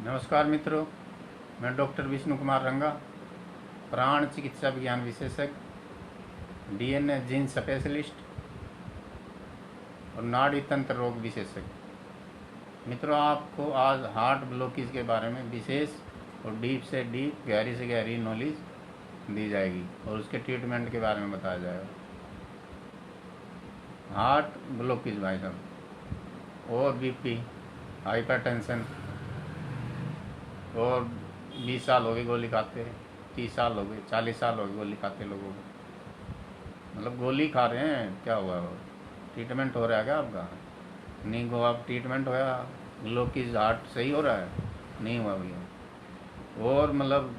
नमस्कार मित्रों, मैं डॉक्टर विष्णु कुमार रंगा, प्राण चिकित्सा विज्ञान विशेषज्ञ, डीएनए जीन स्पेशलिस्ट और नाड़ी तंत्र रोग विशेषज्ञ। मित्रों, आपको आज हार्ट ब्लॉकेज के बारे में विशेष और डीप से डीप, गहरी से गहरी नॉलेज दी जाएगी और उसके ट्रीटमेंट के बारे में बताया जाएगा। हार्ट ब्लॉकेज भाई साहब, और बीपी, हाइपरटेंशन, और 20 साल हो गए गोली खाते, 30 साल हो गए, 40 साल हो गए गोली खाते लोगों को। मतलब गोली खा रहे हैं, क्या हुआ? ट्रीटमेंट हो रहा है क्या आपका? नहीं हुआ, आप ट्रीटमेंट होया, ब्लॉकेज हार्ट सही हो रहा है? नहीं हुआ भैया। और मतलब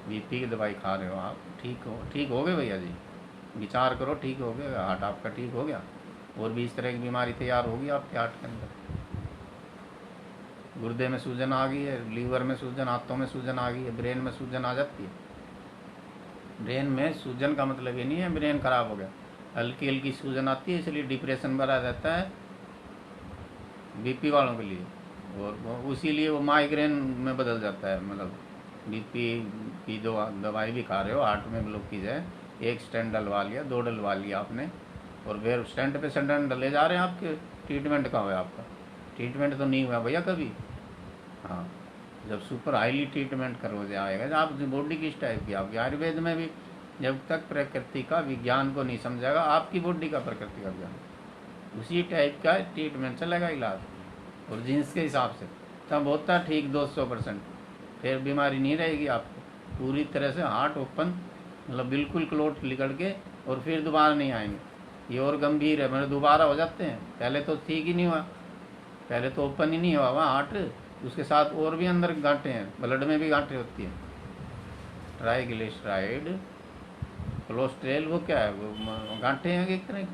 बीपी की दवाई खा रहे हो आप, ठीक हो गए भैया जी? विचार करो, ठीक हो गया हार्ट आपका, ठीक हो गया। और भी इस तरह की बीमारी तैयार होगी आपके हार्ट के अंदर। गुर्दे में सूजन आ गई है, लीवर में सूजन, हाथों में सूजन आ गई है, ब्रेन में सूजन आ जाती है। ब्रेन में सूजन का मतलब ये नहीं है ब्रेन खराब हो गया, हल्की हल्की सूजन आती है, इसलिए डिप्रेशन भरा रहता है बीपी वालों के लिए, और उसीलिए वो माइग्रेन में बदल जाता है। मतलब बीपी की दवाई भी खा रहे हो, हार्ट में ब्लॉकेज है, एक स्टेंट डलवा लिया, 2 डलवा लिया आपने, और फिर स्टेंट पे स्टेंट डले जा रहे हैं आपके। ट्रीटमेंट कहाँ हुआ आपका? ट्रीटमेंट तो नहीं हुआ भैया कभी। हाँ, जब सुपर हाईली ट्रीटमेंट करो जाएगा, जब आप बॉडी किस टाइप की, आपकी आयुर्वेद में भी जब तक प्रकृति का विज्ञान को नहीं समझेगा, आपकी बॉडी का प्रकृति का विज्ञान, उसी टाइप का ट्रीटमेंट चलेगा, इलाज और जीन्स के हिसाब से तब होता है ठीक 200%। फिर बीमारी नहीं रहेगी आपको, पूरी तरह से हार्ट ओपन, मतलब बिल्कुल क्लोट निकल के, और फिर दोबारा नहीं आएंगे। ये और गंभीर है, मतलब दोबारा हो जाते हैं, पहले तो ठीक ही नहीं हुआ, पहले तो ओपन ही नहीं हुआ वहाँ हार्ट, उसके साथ और भी अंदर गांठें हैं, ब्लड में भी गांठें होती हैं, ट्राइग्लिसराइड, कोलेस्ट्रॉल, वो क्या है? वो गांठें हैं एक तरह की,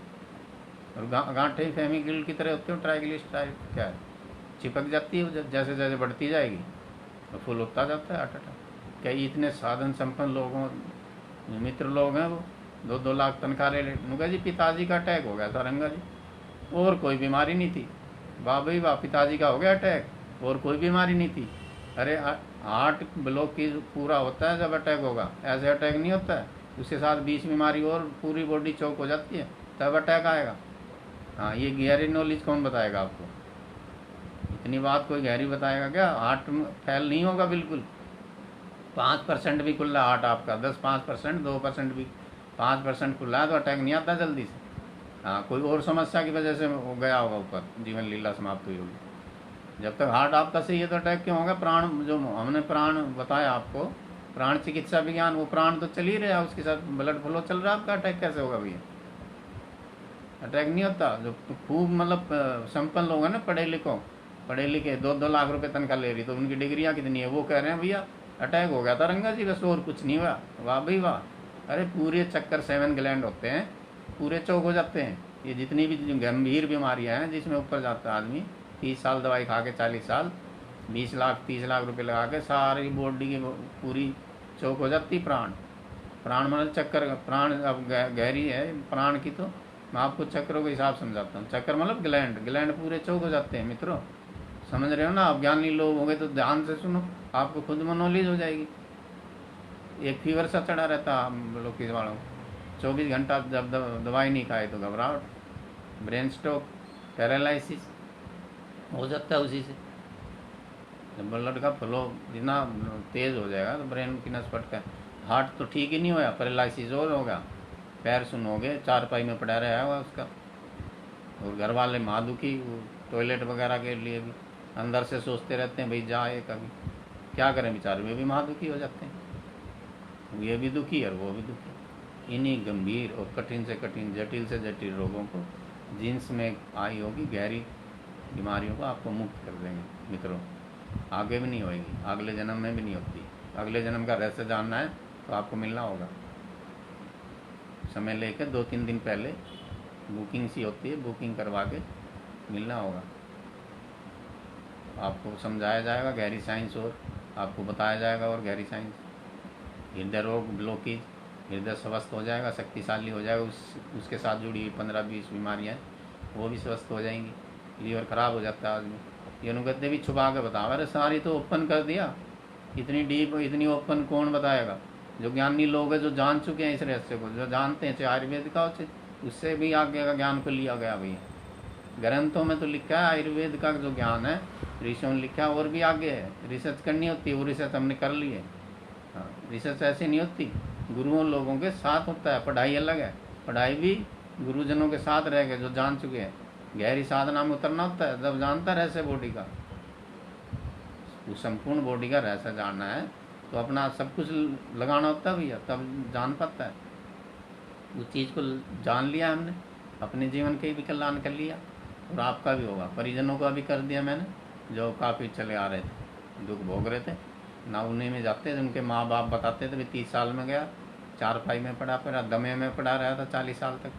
और गांठें फेमिकल की तरह होती है। ट्राइग्लिसराइड क्या है? चिपक जाती है, जैसे जैसे बढ़ती जाएगी तो फुल होता जाता है हार्ट अटैक। क्या इतने साधन संपन्न लोगों, मित्र लोग हैं, वो 2-2 लाख तनख्वाह ले नुका जी, पिताजी का अटैक हो गया था रंगा जी, और कोई बीमारी नहीं थी। वाह भाई वाह, पिताजी का हो गया अटैक और कोई बीमारी नहीं थी। अरे हार्ट ब्लॉकेज पूरा होता है जब अटैक होगा, ऐसे अटैक नहीं होता है, उसके साथ 20 बीमारी और पूरी बॉडी चौक हो जाती है, तब अटैक आएगा। हाँ, ये गहरी नॉलेज कौन बताएगा आपको? इतनी बात कोई गहरी बताएगा क्या? हार्ट फेल नहीं होगा बिल्कुल। 5% भी खुला हार्ट आपका, 10-5%, 2% भी, 5% खुला है तो अटैक नहीं आता जल्दी से। हाँ, कोई और समस्या की वजह से हो गया होगा, ऊपर जीवन लीला समाप्त हुई होगी। जब तक हार्ट आपका सही है तो अटैक क्यों होगा? प्राण, जो हमने प्राण बताया आपको, प्राण चिकित्सा विज्ञान, वो प्राण तो चल ही रहा है, उसके साथ ब्लड फ्लो चल रहा है, आपका अटैक कैसे होगा भैया? अटैक नहीं होता। जो खूब मतलब संपन्न लोग हैं ना, पढ़े लिखे 2-2 लाख रुपए तनख्वाह ले रही, तो उनकी डिग्रियाँ कितनी है, वो कह रहे हैं भैया अटैक हो गया था रंगा जी, बस और कुछ नहीं हुआ। वाह भाई वाह। अरे पूरे चक्कर 7 ग्लैंड होते हैं, पूरे चौक हो जाते हैं। ये जितनी भी गंभीर बीमारियां हैं जिसमें ऊपर जाता है आदमी, 30 साल दवाई खा के, 40 साल, 20 लाख 30 लाख रुपए लगा के, सारी बॉडी की पूरी चौक हो जाती। प्राण, प्राण मतलब चक्कर, प्राण अब गहरी है प्राण की, तो मैं आपको चक्रों के हिसाब समझाता हूँ। चक्कर मतलब ग्लैंड, ग्लैंड पूरे चौक हो जाते हैं मित्रों, समझ रहे हो ना? आप ज्ञानी लोग होंगे तो ध्यान से सुनो, आपको खुद में नॉलेज हो जाएगी। एक फीवर सा चढ़ा रहता लोग किस वालों को, 24 घंटा जब दवाई नहीं खाए तो घबराहट, ब्रेन स्ट्रोक, पैरालिसिस हो जाता है उसी से। जब ब्लड का फ्लो जितना तेज़ हो जाएगा तो ब्रेन की नस फटका, हार्ट तो ठीक ही नहीं होया, पैरालिसिस और होगा, पैर सुन हो गए, चारपाई में पड़ा रहा होगा उसका। और घर वाले माँ दुखी, टॉयलेट वगैरह के लिए भी अंदर से सोचते रहते हैं भाई जाए कभी, क्या करें बेचारे, वे भी माँ दुखी हो जाते हैं, ये भी दुखी और वो भी दुखी। इन्हीं गंभीर और कठिन से कठिन, जटिल से जटिल रोगों को जीन्स में आई होगी, गहरी बीमारियों को आपको मुक्त कर देंगे मित्रों। आगे भी नहीं होएगी, अगले जन्म में भी नहीं होती। अगले जन्म का रहस्य जानना है तो आपको मिलना होगा, समय लेकर 2-3 दिन पहले बुकिंग सी होती है, बुकिंग करवा के मिलना होगा। आपको समझाया जाएगा गहरी साइंस, और आपको बताया जाएगा और गहरी साइंस। हृदय रोग, ब्लॉकेज, हृदय स्वस्थ हो जाएगा, शक्तिशाली हो जाएगा, उसके साथ जुड़ी हुई 15-20 बीमारियाँ वो भी स्वस्थ हो जाएंगी। लीवर खराब हो जाता है आदमी, ये कहते भी छुपा के बताओ, अरे सारी तो ओपन कर दिया, इतनी डीप इतनी ओपन कौन बताएगा? जो ज्ञानी लोग हैं, जो जान चुके हैं इस रहस्य को, जो जानते हैं, चाहे आयुर्वेद का हो, उससे भी आगे का ज्ञान को लिया गया भैया। ग्रंथों में तो लिखा है आयुर्वेद का जो ज्ञान है, ऋषियों ने लिखा है, और भी आगे है। रिसर्च करनी होती है, वो रिसर्च हमने कर ली है। हाँ, रिसर्च ऐसी नहीं होती, गुरुओं लोगों के साथ होता है। पढ़ाई अलग है, पढ़ाई भी गुरुजनों के साथ रह गए, जो जान चुके हैं। गहरी साधना में उतरना होता है, जब जानता रहस्य बॉडी का, उस संपूर्ण बॉडी का रहस्य जानना है, तो अपना सब कुछ लगाना होता है भैया, तब जान पाता है। उस चीज़ को जान लिया हमने, अपने जीवन के भी कल्याण कर लिया, और आपका भी होगा। परिजनों का भी कर दिया मैंने, जो काफ़ी चले आ रहे थे, दुख भोग रहे थे ना, उन्हीं में जाते थे। उनके माँ बाप बताते थे, भी 30 साल में गया, चारपाई में पड़ा, फिर दमे में पड़ा रहा था 40 साल तक,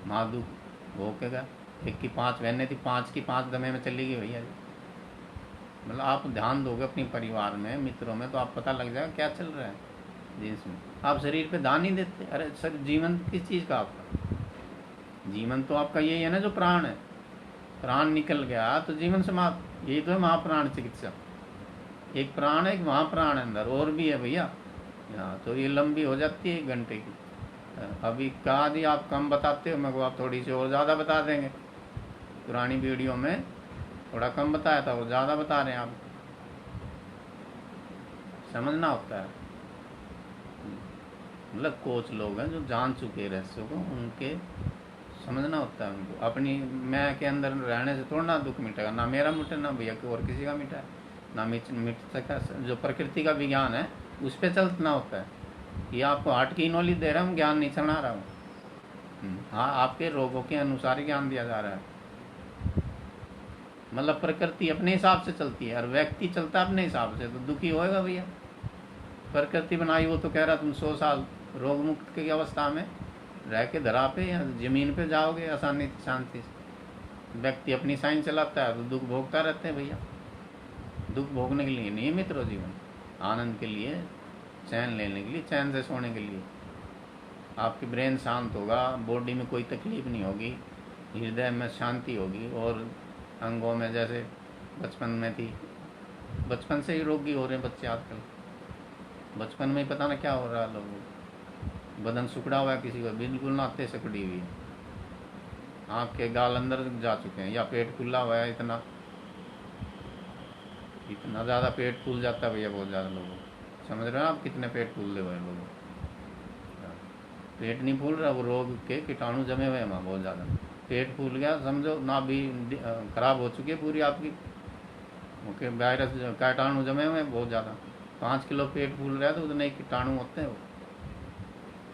माँ दुख भोग के गया। एक की 5 बहनें थी, 5 की 5 दमे में चली गई भैया जी। मतलब आप ध्यान दोगे अपने परिवार में, मित्रों में, तो आप पता लग जाएगा क्या चल रहा है जींस में। आप शरीर पे ध्यान नहीं देते। अरे सर, जीवन किस चीज़ का आपका? जीवन तो आपका यही है ना, जो प्राण है। प्राण निकल गया तो जीवन समाप्त। यही तो है महाप्राण चिकित्सा। एक प्राण है, एक महाप्राण है अंदर, और भी है भैया। हाँ, तो ये लंबी हो जाती है 1 घंटे की। अभी कहा दी आप कम बताते हो, मैं को आप थोड़ी सी और ज़्यादा बता देंगे। पुरानी वीडियो में थोड़ा कम बताया था, और ज़्यादा बता रहे हैं आप। समझना होता है। मतलब कोच लोग हैं जो जान चुके रहस्यों को, उनके समझना होता है उनको। अपनी मैं के अंदर रहने से थोड़ा ना दुख मिटेगा, ना मेरा मिटे, ना भैया और किसी का मिटा है, ना मिट सका। जो प्रकृति का विज्ञान है, उस पर चलना होता है। ये आपको हार्ट की नॉलेज दे रहा हूँ, ज्ञान नहीं सुना रहा हूँ। हाँ, आपके रोगों के अनुसार ही ज्ञान दिया जा रहा है। मतलब प्रकृति अपने हिसाब से चलती है, और व्यक्ति चलता है अपने हिसाब से, तो दुखी होएगा भैया। प्रकृति बनाई, वो तो कह रहा तुम 100 साल रोग मुक्त की अवस्था में रह के धरा पे या जमीन पे जाओगे आसानी शांति से। व्यक्ति अपनी साइंस चलाता है, तो दुख भोगता रहते हैं भैया। दुख भोगने के लिए नहीं है मित्रों जीवन, आनंद के लिए, चैन लेने के लिए, चैन से सोने के लिए। आपकी ब्रेन शांत होगा, बॉडी में कोई तकलीफ नहीं होगी, हृदय में शांति होगी, और अंगों में, जैसे बचपन में थी, बचपन से ही रोगी हो रहे हैं बच्चे आजकल। बचपन में ही पता ना क्या हो रहा है लोगों को। बदन सुखड़ा हुआ है, किसी को बिल्कुल नाते सिकुड़ी हुई है, आँख के गाल अंदर जा चुके हैं, या पेट फूला हुआ है। इतना ज़्यादा पेट फूल जाता है भैया, बहुत ज़्यादा लोगों को। समझ रहे हैं आप कितने पेट फूल हुए हैं लोगों? पेट नहीं फूल रहा, वो रोग के कीटाणु जमे हुए हैं वहाँ बहुत ज़्यादा। पेट फूल गया समझो, ना भी खराब हो चुकी है पूरी आपकी, ओके, वायरस कीटाणु जमे हुए हैं बहुत ज़्यादा। 5 किलो पेट फूल रहा है, तो उतने कीटाणु होते हैं, वो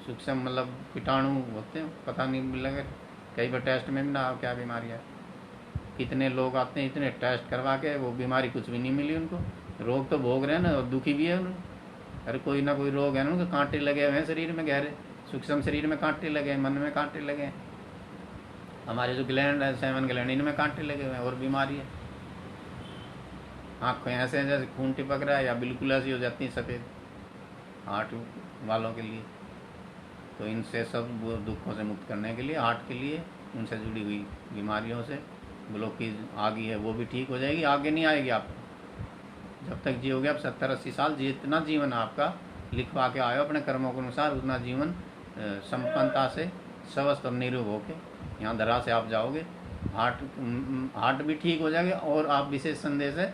सूक्ष्म मतलब कीटाणु होते हैं, पता नहीं मिलेगा। कई बार टेस्ट में भी ना क्या बीमारी है। कितने लोग आते हैं इतने टेस्ट करवा के, वो बीमारी कुछ भी नहीं मिली उनको। रोग तो भोग रहे हैं ना, और दुखी भी है उनको। अरे कोई ना कोई रोग है ना, उनको कांटे लगे हुए हैं शरीर में, गहरे सूक्ष्म शरीर में कांटे लगे हैं, मन में कांटे लगे हैं, हमारे जो ग्लैंड है 7 ग्लैंड, इनमें कांटे लगे हुए हैं, और बीमारी है। आँखें ऐसे जैसे खून टिपक रहा है, या बिल्कुल ऐसी हो जाती है सफ़ेद, हार्ट वालों के लिए। तो इनसे सब दुखों से मुक्त करने के लिए, हार्ट के लिए, उनसे जुड़ी हुई बीमारियों से, ब्लॉकेज आ गई है वो भी ठीक हो जाएगी। आगे नहीं आएगी आप जब तक जियोगे। आप 70-80 साल जितना जीवन आपका लिखवा के आए हो अपने कर्मों के अनुसार, उतना जीवन संपन्नता से स्वस्थ और निरोग होके यहाँ धरा से आप जाओगे। हार्ट भी ठीक हो जाएगा। और आप विशेष संदेश है,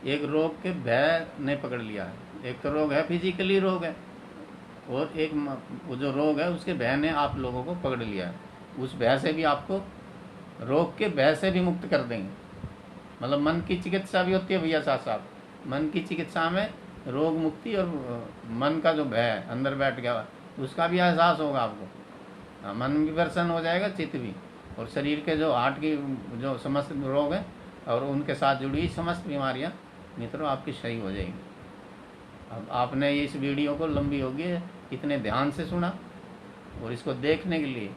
एक रोग के भय ने पकड़ लिया है। एक तो रोग है फिजिकली रोग है, और एक वो जो रोग है उसके भय ने आप लोगों को पकड़ लिया है। उस भय से भी आपको, रोग के भय से भी मुक्त कर देंगे। मतलब मन की चिकित्सा भी होती है भैया साथ साथ। मन की चिकित्सा में रोग मुक्ति, और मन का जो भय अंदर बैठ गया उसका भी एहसास होगा आपको। मन भी प्रसन्न हो जाएगा, चित्त भी, और शरीर के जो हार्ट की जो समस्त रोग है और उनके साथ जुड़ी हुई समस्त बीमारियां मित्रों आपकी सही हो जाएगी। अब आपने इस वीडियो को, लंबी होगी, इतने ध्यान से सुना, और इसको देखने के लिए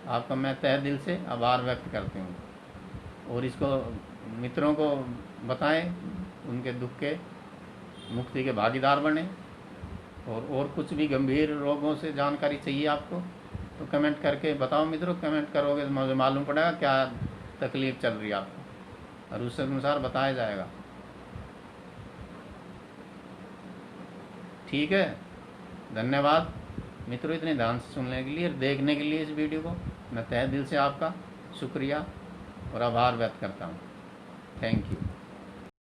आपका मैं तहे दिल से आभार व्यक्त करती हूँ। और इसको मित्रों को बताएं, उनके दुख के मुक्ति के भागीदार बने। और कुछ भी गंभीर रोगों से जानकारी चाहिए आपको तो कमेंट करके बताओ मित्रों। कमेंट करोगे तो मुझे मालूम पड़ेगा क्या तकलीफ़ चल रही है आपको। और उस अनुसार बताया जाएगा। ठीक है, धन्यवाद मित्रों इतने ध्यान से सुनने के लिए और देखने के लिए इस वीडियो को। मैं तहे दिल से आपका शुक्रिया और आभार व्यक्त करता हूँ। Thank you.